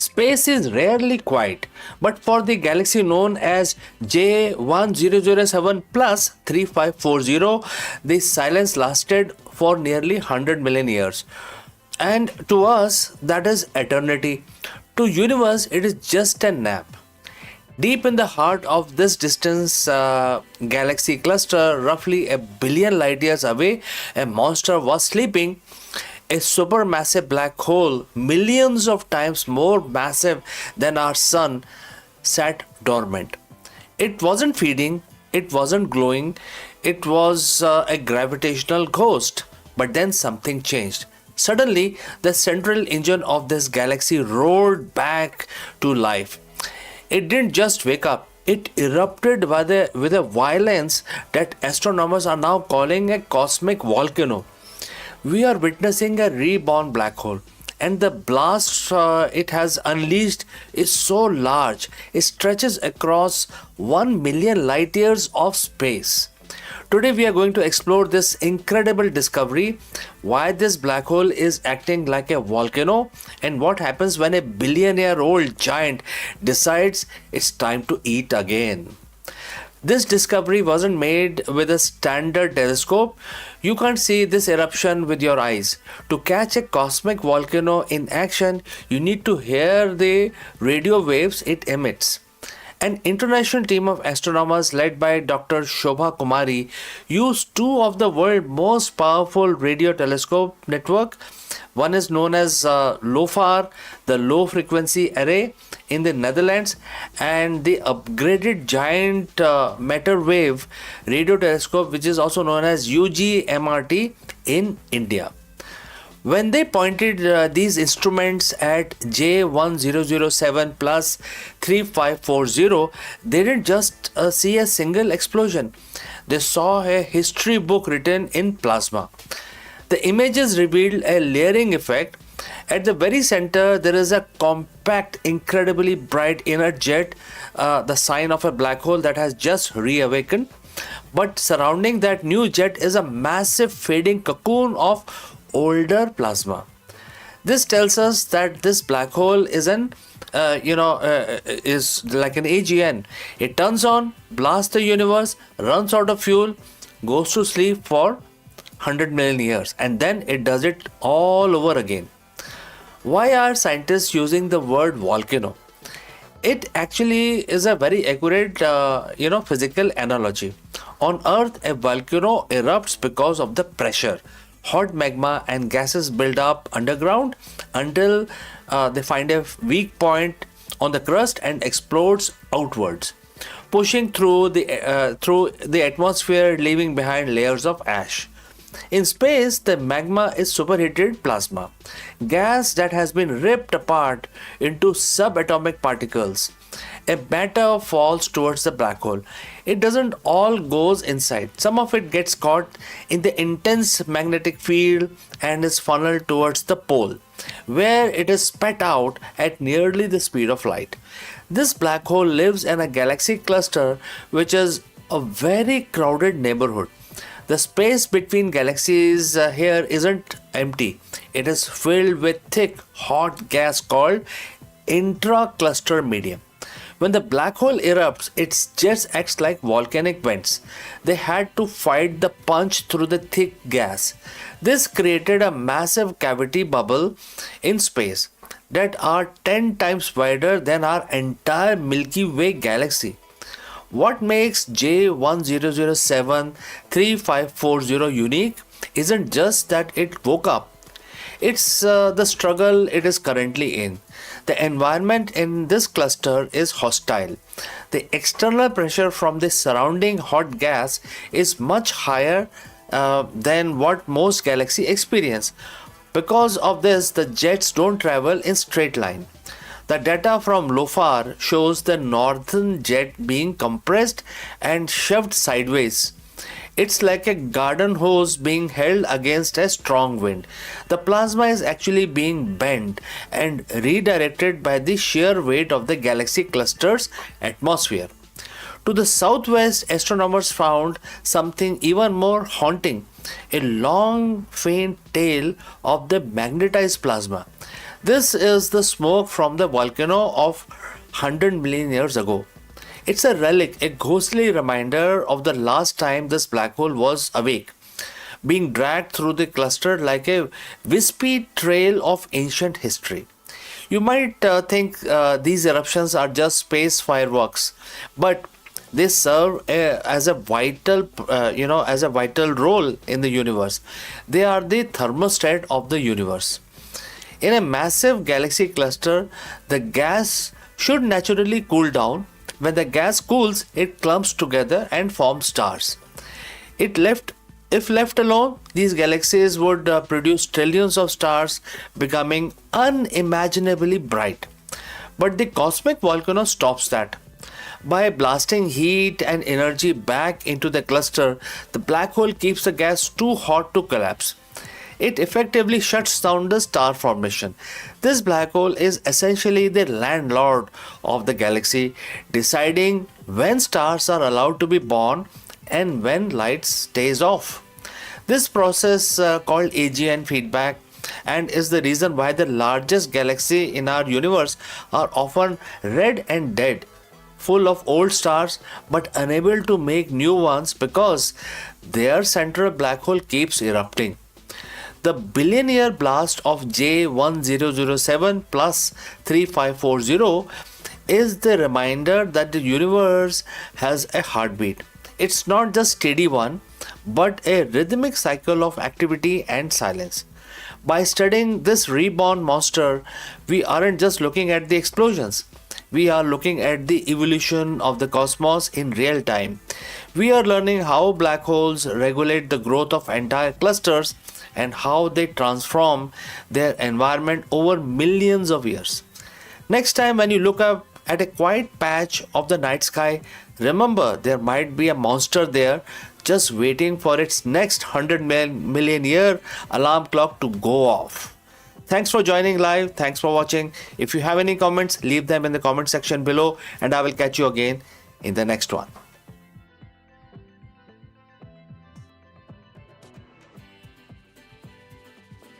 Space is rarely quiet, but for the galaxy known as J1007 plus 3540, the silence lasted for nearly 100 million years. And to us, that is eternity. To universe, it is just a nap. Deep in the heart of this distance galaxy cluster, roughly a billion light years away, a monster was sleeping. A supermassive black hole, millions of times more massive than our sun, sat dormant. It wasn't feeding, it wasn't glowing, it was a gravitational ghost. But then something changed. Suddenly, the central engine of this galaxy roared back to life. It didn't just wake up, it erupted with a violence that astronomers are now calling a cosmic volcano. We are witnessing a reborn black hole, and the blast it has unleashed is so large it stretches across 1 million light years of space. Today we are going to explore this incredible discovery, why this black hole is acting like a volcano, and what happens when a billion-year-old giant decides it's time to eat again. This discovery wasn't made with a standard telescope. You can't see this eruption with your eyes. To catch a cosmic volcano in action, you need to hear the radio waves it emits. An international team of astronomers led by Dr. Shobha Kumari used two of the world's most powerful radio telescope network. One is known as LOFAR, the Low Frequency Array in the Netherlands, and the upgraded giant matter wave radio telescope, which is also known as UGMRT in India. When they pointed these instruments at J1007 plus 3540, they didn't just see a single explosion. They saw a history book written in plasma. The images revealed a layering effect. At the very center, there is a compact, incredibly bright inner jet, the sign of a black hole that has just reawakened. But surrounding that new jet is a massive fading cocoon of older plasma. This tells us that this black hole is is like an AGN. It turns on, blasts the universe, runs out of fuel, goes to sleep for 100 million years, and then it does it all over again. Why are scientists using the word volcano? It actually is a very accurate, physical analogy. On Earth, a volcano erupts because of the pressure. Hot magma and gases build up underground until they find a weak point on the crust and explodes outwards, pushing through the atmosphere, leaving behind layers of ash. In space, the magma is superheated plasma, gas that has been ripped apart into subatomic particles. A matter falls towards the black hole. It doesn't all goes inside. Some of it gets caught in the intense magnetic field and is funneled towards the pole, where it is spat out at nearly the speed of light. This black hole lives in a galaxy cluster, which is a very crowded neighborhood. The space between galaxies here isn't empty. It is filled with thick, hot gas called intra-cluster medium. When the black hole erupts, its jets act like volcanic vents. They had to fight the punch through the thick gas. This created a massive cavity bubble in space that are 10 times wider than our entire Milky Way galaxy. What makes J1007 3540 unique isn't just that it woke up. It's the struggle it is currently in. The environment in this cluster is hostile. The external pressure from the surrounding hot gas is much higher than what most galaxies experience. Because of this, the jets don't travel in straight line. The data from LOFAR shows the northern jet being compressed and shoved sideways. It's like a garden hose being held against a strong wind. The plasma is actually being bent and redirected by the sheer weight of the galaxy cluster's atmosphere. To the southwest, astronomers found something even more haunting, a long, faint tail of the magnetized plasma. This is the smoke from the volcano of 100 million years ago. It's a relic, a ghostly reminder of the last time this black hole was awake, being dragged through the cluster like a wispy trail of ancient history. You might think these eruptions are just space fireworks, but they serve as a vital role in the universe. They are the thermostat of the universe. In a massive galaxy cluster, the gas should naturally cool down. When the gas cools, it clumps together and forms stars. It left If left alone, these galaxies would produce trillions of stars, becoming unimaginably bright. But the cosmic volcano stops that. By blasting heat and energy back into the cluster, the black hole keeps the gas too hot to collapse. It effectively shuts down the star formation. This black hole is essentially the landlord of the galaxy, deciding when stars are allowed to be born and when light stays off. This process called AGN feedback and is the reason why the largest galaxy in our universe are often red and dead, full of old stars but unable to make new ones because their central black hole keeps erupting. The billion-year blast of J1007 plus 3540 is the reminder that the universe has a heartbeat. It's not just steady one, but a rhythmic cycle of activity and silence. By studying this reborn monster, we aren't just looking at the explosions. We are looking at the evolution of the cosmos in real time. We are learning how black holes regulate the growth of entire clusters and how they transform their environment over millions of years. Next time, when you look up at a quiet patch of the night sky, remember there might be a monster there just waiting for its next 100 million year alarm clock to go off. Thanks for joining live. Thanks for watching. If you have any comments, leave them in the comment section below, and I will catch you again in the next one.